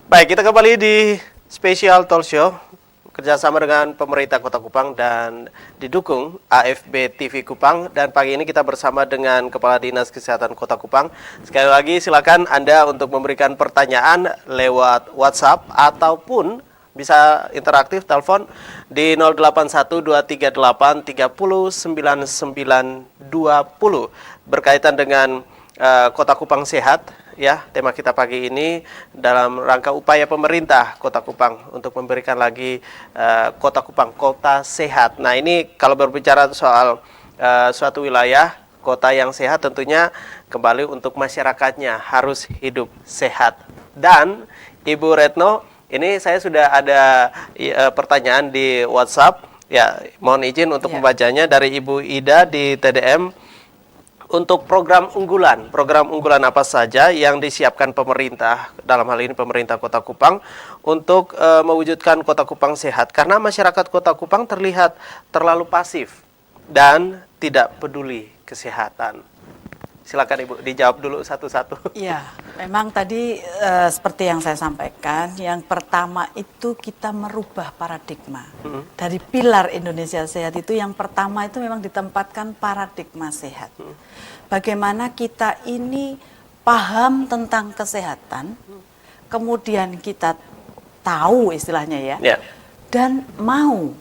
Baik, kita kembali di Special Talk Show kerjasama dengan pemerintah Kota Kupang dan didukung AFB TV Kupang. Dan pagi ini kita bersama dengan Kepala Dinas Kesehatan Kota Kupang. Sekali lagi silakan Anda untuk memberikan pertanyaan lewat WhatsApp ataupun bisa interaktif telepon di 081238309920 berkaitan dengan Kota Kupang Sehat. Ya, tema kita pagi ini dalam rangka upaya pemerintah Kota Kupang untuk memberikan lagi Kota Kupang kota sehat. Nah, ini kalau berbicara soal suatu wilayah kota yang sehat, tentunya kembali untuk masyarakatnya harus hidup sehat. Dan Ibu Retno, ini saya sudah ada pertanyaan di WhatsApp. Ya, mohon izin untuk membacanya dari Ibu Ida di TDM. Untuk program unggulan apa saja yang disiapkan pemerintah, dalam hal ini pemerintah Kota Kupang, untuk mewujudkan Kota Kupang sehat? Karena masyarakat Kota Kupang terlihat terlalu pasif dan tidak peduli kesehatan. Silakan Ibu, dijawab dulu satu-satu. Iya, memang tadi seperti yang saya sampaikan, yang pertama itu kita merubah paradigma. Dari pilar Indonesia Sehat itu yang pertama itu memang ditempatkan paradigma sehat. Bagaimana kita ini paham tentang kesehatan, kemudian kita tahu istilahnya ya, dan mau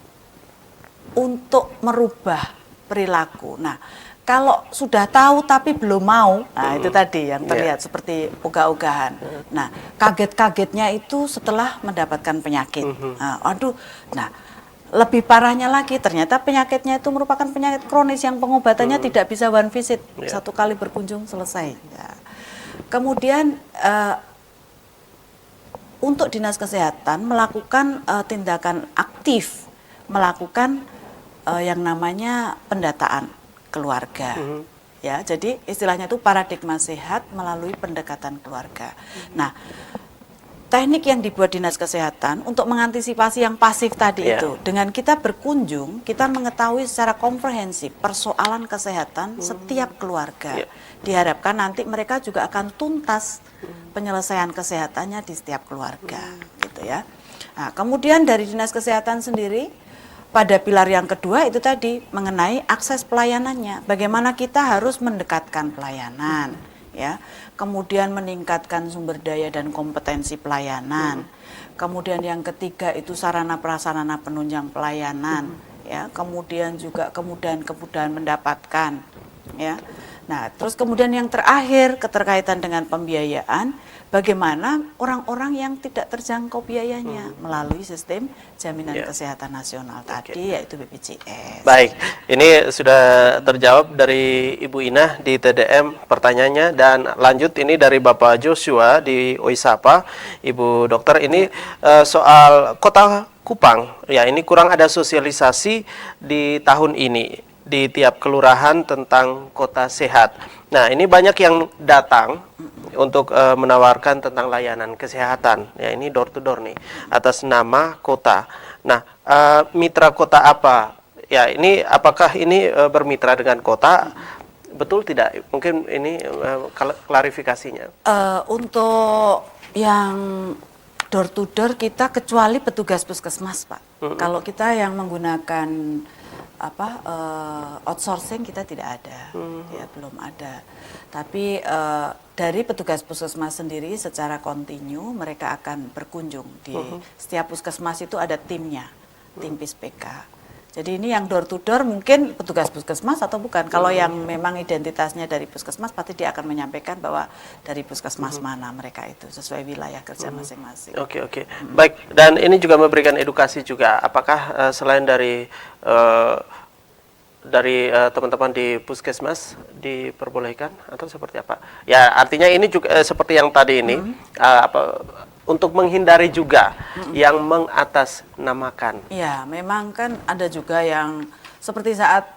untuk merubah perilaku. Nah, kalau sudah tahu tapi belum mau, nah itu tadi yang terlihat seperti ogah-ogahan. Nah, kaget-kagetnya itu setelah mendapatkan penyakit. Nah, lebih parahnya lagi ternyata penyakitnya itu merupakan penyakit kronis yang pengobatannya tidak bisa one visit, satu kali berkunjung selesai. Ya. Kemudian untuk Dinas Kesehatan melakukan tindakan aktif, melakukan yang namanya pendataan keluarga. Ya, jadi istilahnya itu paradigma sehat melalui pendekatan keluarga. Nah, teknik yang dibuat Dinas Kesehatan untuk mengantisipasi yang pasif tadi itu, dengan kita berkunjung, kita mengetahui secara komprehensif persoalan kesehatan setiap keluarga. Diharapkan nanti mereka juga akan tuntas penyelesaian kesehatannya di setiap keluarga, gitu ya. Nah, kemudian dari Dinas Kesehatan sendiri, pada pilar yang kedua itu tadi mengenai akses pelayanannya, bagaimana kita harus mendekatkan pelayanan, ya, kemudian meningkatkan sumber daya dan kompetensi pelayanan, kemudian yang ketiga itu sarana prasarana penunjang pelayanan, ya, kemudian juga kemudahan mendapatkan, ya. Nah, terus kemudian yang terakhir keterkaitan dengan pembiayaan, bagaimana orang-orang yang tidak terjangkau biayanya melalui sistem jaminan kesehatan nasional tadi, yaitu BPJS. Baik, ini sudah terjawab dari Ibu Ina di TDM pertanyaannya, dan lanjut ini dari Bapak Joshua di Oisapa. Ibu dokter, ini soal Kota Kupang, ya ini kurang ada sosialisasi di tahun ini di tiap kelurahan tentang kota sehat. Nah, ini banyak yang datang untuk menawarkan tentang layanan kesehatan. Ya, ini door to door nih atas nama kota. Nah, mitra kota apa? Ya, ini apakah ini bermitra dengan kota? Betul tidak? Mungkin ini klarifikasinya. Untuk yang door to door kita kecuali petugas puskesmas, Pak. Kalau kita yang menggunakan outsourcing kita tidak ada, ya belum ada. Tapi dari petugas puskesmas sendiri secara kontinu mereka akan berkunjung di setiap puskesmas, itu ada timnya, tim PISPK. Jadi ini yang door to door mungkin petugas puskesmas atau bukan. Kalau yang memang identitasnya dari puskesmas, pasti dia akan menyampaikan bahwa dari puskesmas mana mereka itu, sesuai wilayah kerja masing-masing. Oke. Baik, dan ini juga memberikan edukasi juga. Apakah selain dari teman-teman di puskesmas diperbolehkan atau seperti apa? Ya, artinya ini juga seperti yang tadi ini, untuk menghindari juga yang mengatasnamakan. Ya, memang kan ada juga yang seperti saat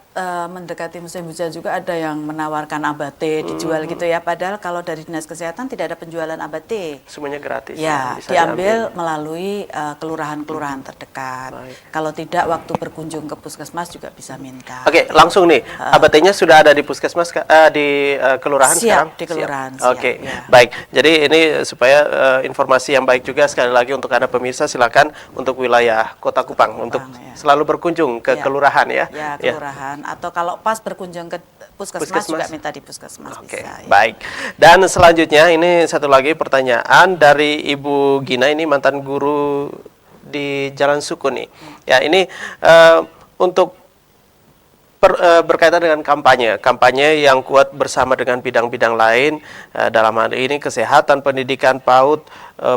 mendekati musim hujan juga ada yang menawarkan abate dijual gitu ya. Padahal kalau dari Dinas Kesehatan tidak ada penjualan abate. Semuanya gratis. Ya, Bisa diambil melalui kelurahan-kelurahan terdekat. Baik. Kalau tidak waktu berkunjung ke puskesmas juga bisa minta. Oke, langsung nih. Abate-nya sudah ada di puskesmas, di kelurahan Siap, sekarang? di kelurahan, Siap. siap, Oke, ya. baik. Jadi ini supaya informasi yang baik juga sekali lagi untuk Anda pemirsa, silakan untuk wilayah Kota Kupang untuk ya. selalu berkunjung ke Ya. kelurahan ya. Ya, kelurahan. Atau kalau pas berkunjung ke puskesmas juga minta di puskesmas Oke, bisa. Ya. baik. Dan selanjutnya ini satu lagi pertanyaan dari Ibu Gina, ini mantan guru di Jalan Suku nih. Ya, ini untuk berkaitan dengan kampanye yang kuat bersama dengan bidang-bidang lain, dalam hal ini kesehatan, pendidikan PAUD,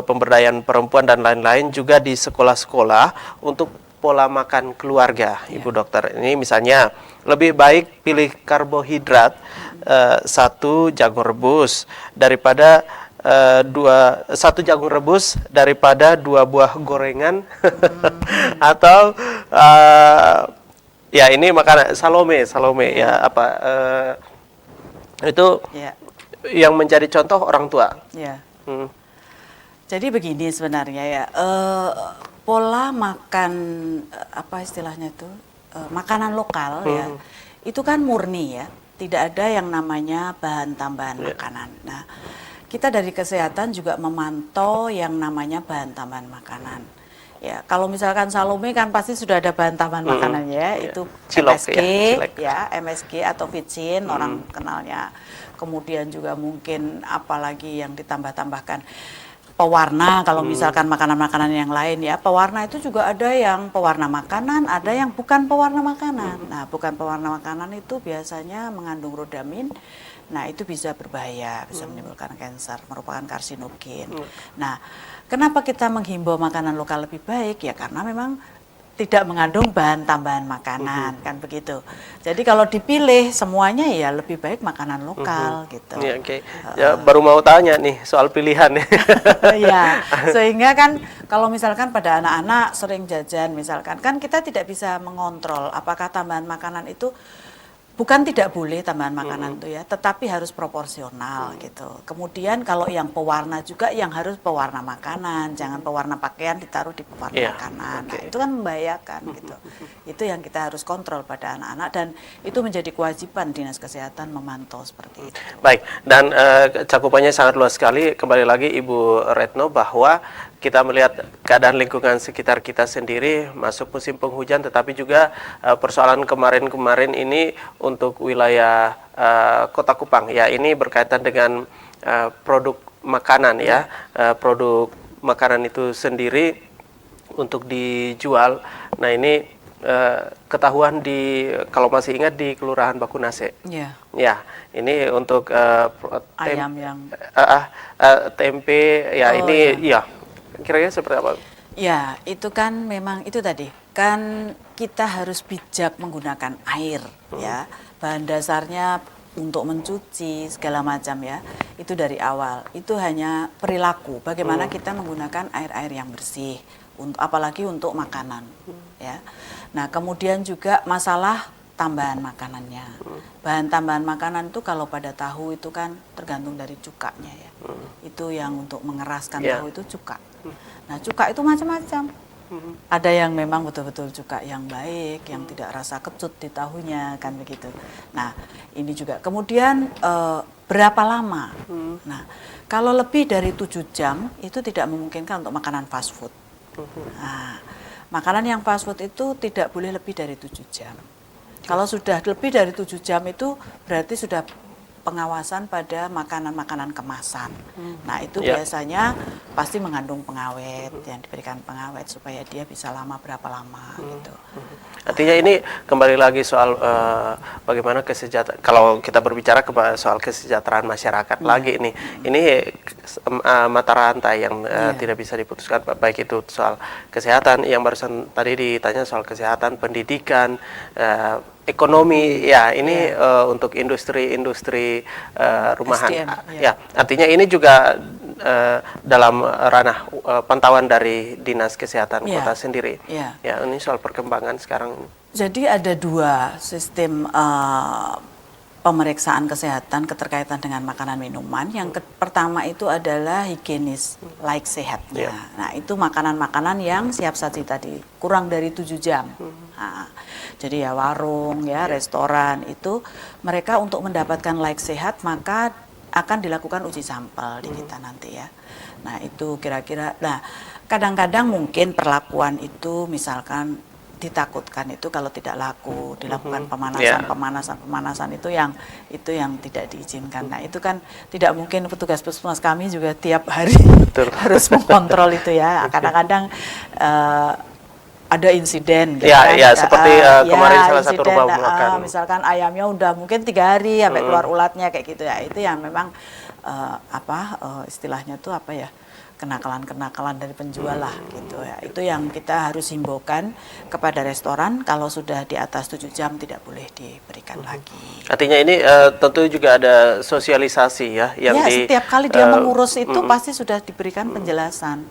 pemberdayaan perempuan dan lain-lain, juga di sekolah-sekolah untuk pola makan keluarga, Ibu Dokter. Ini misalnya lebih baik pilih karbohidrat 1 jagung rebus daripada 1 jagung rebus daripada 2 buah gorengan atau ya ini makanan Salome ya apa itu Ya. yang menjadi contoh orang tua. Ya. Hmm. Jadi begini sebenarnya ya, pola makan apa istilahnya itu makanan lokal ya, itu kan murni ya, tidak ada yang namanya bahan tambahan makanan. Nah, kita dari kesehatan juga memantau yang namanya bahan tambahan makanan. Ya, kalau misalkan Salome kan pasti sudah ada bahan tambahan makanannya ya, itu Cilok, MSG ya, MSG atau Vicin orang kenalnya. Kemudian juga mungkin apalagi yang ditambah-tambahkan pewarna, kalau misalkan makanan-makanan yang lain ya, pewarna itu juga ada yang pewarna makanan, ada yang bukan pewarna makanan. Nah, bukan pewarna makanan itu biasanya mengandung rodamin. Nah, itu bisa berbahaya, bisa menimbulkan kanker, merupakan karsinogen. Nah, kenapa kita menghimbau makanan lokal lebih baik? Ya karena memang tidak mengandung bahan tambahan makanan, kan begitu. Jadi kalau dipilih semuanya ya lebih baik makanan lokal gitu. Ya, oke. Ya, baru mau tanya nih soal pilihan. Ya, sehingga kan kalau misalkan pada anak-anak sering jajan misalkan, kan kita tidak bisa mengontrol apakah tambahan makanan itu, bukan tidak boleh tambahan makanan itu ya, tetapi harus proporsional gitu. Kemudian kalau yang pewarna juga yang harus pewarna makanan, jangan pewarna pakaian ditaruh di pewarna makanan. Nah, itu kan membahayakan gitu. Itu yang kita harus kontrol pada anak-anak, dan itu menjadi kewajiban Dinas Kesehatan memantau seperti itu. Baik, dan cakupannya sangat luas sekali. Kembali lagi Ibu Retno, bahwa kita melihat keadaan lingkungan sekitar kita sendiri masuk musim penghujan, tetapi juga persoalan kemarin-kemarin ini untuk wilayah Kota Kupang ya, ini berkaitan dengan produk makanan ya, produk makanan itu sendiri untuk dijual. Nah, ini ketahuan di, kalau masih ingat, di Kelurahan Bakunase. Iya. Ya, ini untuk Ayam yang tempe ya, ini ya kira-kira seperti apa? Ya, itu kan memang itu tadi. Kan kita harus bijak menggunakan air ya. Bahan dasarnya untuk mencuci segala macam ya. Itu dari awal. Itu hanya perilaku bagaimana kita menggunakan air-air yang bersih, untuk apalagi untuk makanan ya. Nah, kemudian juga masalah tambahan makanannya. Bahan tambahan makanan itu kalau pada tahu itu kan tergantung dari cukanya ya. Itu yang untuk mengeraskan tahu itu cuka. Nah, cuka itu macam-macam. Ada yang memang betul-betul cuka yang baik, yang tidak rasa kecut di tahunya, kan begitu. Nah, ini juga. Kemudian berapa lama? Nah, kalau lebih dari 7 jam itu tidak memungkinkan untuk makanan fast food. Nah, makanan yang fast food itu tidak boleh lebih dari 7 jam. Kalau sudah lebih dari 7 jam itu berarti sudah pengawasan pada makanan-makanan kemasan. Nah, itu biasanya pasti mengandung pengawet, yang diberikan pengawet supaya dia bisa lama berapa lama gitu. Artinya ini kembali lagi soal bagaimana kesejahteraan. Kalau kita berbicara soal kesejahteraan masyarakat lagi ini mata rantai yang tidak bisa diputuskan, baik itu soal kesehatan yang barusan tadi ditanya, soal kesehatan, pendidikan, ekonomi ya, ini untuk industri rumahan. SDM, ya, artinya ini juga dalam ranah pantauan dari Dinas Kesehatan Kota sendiri. Ya, ini soal perkembangan sekarang. Jadi ada dua sistem pemeriksaan kesehatan keterkaitan dengan makanan minuman. Yang pertama itu adalah higienis, laik sehatnya. Nah, itu makanan-makanan yang siap saji tadi, kurang dari 7 jam. Nah, jadi ya warung, ya restoran itu mereka untuk mendapatkan laik sehat maka akan dilakukan uji sampel di kita nanti ya. Nah, itu kira-kira. Nah, kadang-kadang mungkin perlakuan itu misalkan ditakutkan itu kalau tidak laku dilakukan pemanasan itu yang tidak diizinkan. Nah, itu kan tidak mungkin petugas puskesmas kami juga tiap hari harus mengontrol itu ya. Kadang-kadang ada insiden gitu kan. Ya, seperti kemarin salah satu rumah makan. Misalkan ayamnya udah mungkin 3 hari sampai keluar ulatnya kayak gitu ya. Itu yang memang istilahnya tuh apa ya? Kenakalan-kenakalan dari penjual lah gitu ya. Itu yang kita harus himbaukan kepada restoran kalau sudah di atas 7 jam tidak boleh diberikan lagi. Artinya ini tentu juga ada sosialisasi ya yang setiap kali dia mengurus itu pasti sudah diberikan penjelasan.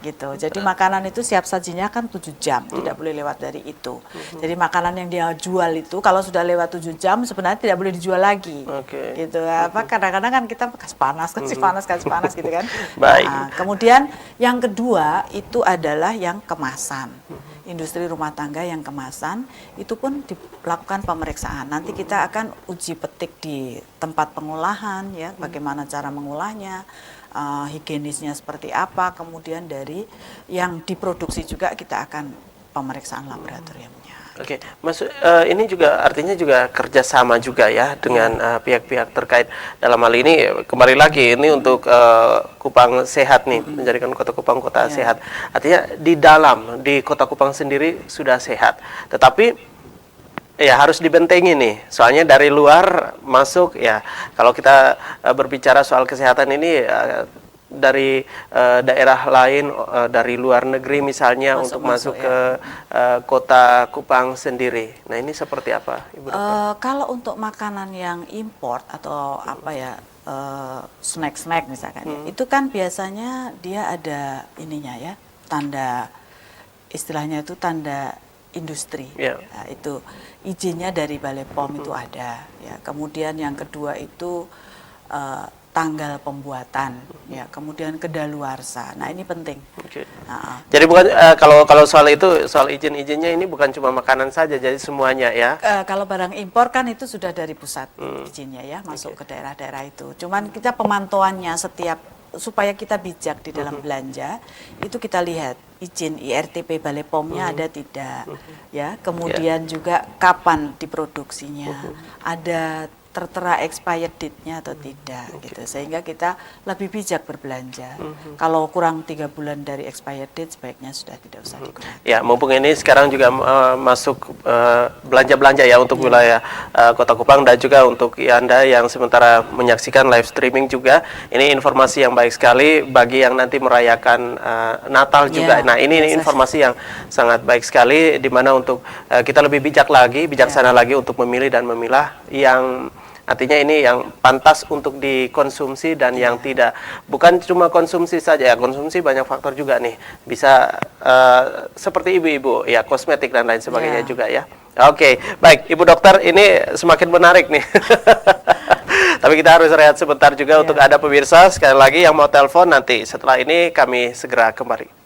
Gitu. Jadi makanan itu siap sajinya kan 7 jam, tidak boleh lewat dari itu. Jadi makanan yang dia jual itu kalau sudah lewat 7 jam sebenarnya tidak boleh dijual lagi. Gitu. Kadang-kadang kan kita kasih panas gitu kan. Baik. Nah, kemudian yang kedua itu adalah yang kemasan. Industri rumah tangga yang kemasan itu pun dilakukan pemeriksaan. Nanti kita akan uji petik di tempat pengolahan ya, bagaimana cara mengolahnya, higienisnya seperti apa, kemudian dari yang diproduksi juga kita akan pemeriksaan laboratoriumnya. Ini juga artinya juga kerjasama juga ya dengan pihak-pihak terkait. Dalam hal ini kembali lagi ini untuk Kupang sehat nih, menjadikan Kota Kupang kota sehat. Artinya di Kota Kupang sendiri sudah sehat, tetapi ya harus dibentengi nih. Soalnya dari luar masuk ya. Kalau kita berbicara soal kesehatan ini dari daerah lain, dari luar negeri misalnya untuk masuk ke Kota Kupang sendiri. Nah, ini seperti apa, Ibu Dokter? Kalau untuk makanan yang import atau apa ya, snack-snack misalkan, itu kan biasanya dia ada ininya ya, tanda istilahnya itu tanda industri. Nah, itu izinnya dari Balai POM itu ada. Ya. Kemudian yang kedua itu tanggal pembuatan, ya, kemudian kedaluarsa. Nah, ini penting. Jadi bukan kalau soal itu, soal izin-izinnya ini bukan cuma makanan saja, jadi semuanya ya. Kalau barang impor kan itu sudah dari pusat izinnya ya, masuk ke daerah-daerah itu. Cuman kita pemantauannya setiap supaya kita bijak di dalam belanja, itu kita lihat izin IRTP Balai POM-nya ada tidak, ya. Kemudian juga kapan diproduksinya, ada tertera expired date-nya atau tidak gitu, sehingga kita lebih bijak berbelanja. Kalau kurang 3 bulan dari expired date sebaiknya sudah tidak usah digunakan. Ya, mumpung ini sekarang juga masuk belanja-belanja ya untuk wilayah Kota Kupang dan juga untuk Anda yang sementara menyaksikan live streaming juga. Ini informasi yang baik sekali bagi yang nanti merayakan Natal juga. Nah, ini informasi yang sangat baik sekali di mana untuk kita lebih bijaksana lagi untuk memilih dan memilah yang artinya ini yang pantas untuk dikonsumsi dan yang tidak. Bukan cuma konsumsi saja ya, konsumsi banyak faktor juga nih. Bisa seperti ibu-ibu ya, kosmetik dan lain sebagainya juga ya. Baik, Ibu Dokter, ini semakin menarik nih. Tapi kita harus rehat sebentar juga untuk ada pemirsa sekali lagi yang mau telepon nanti. Setelah ini kami segera kembali.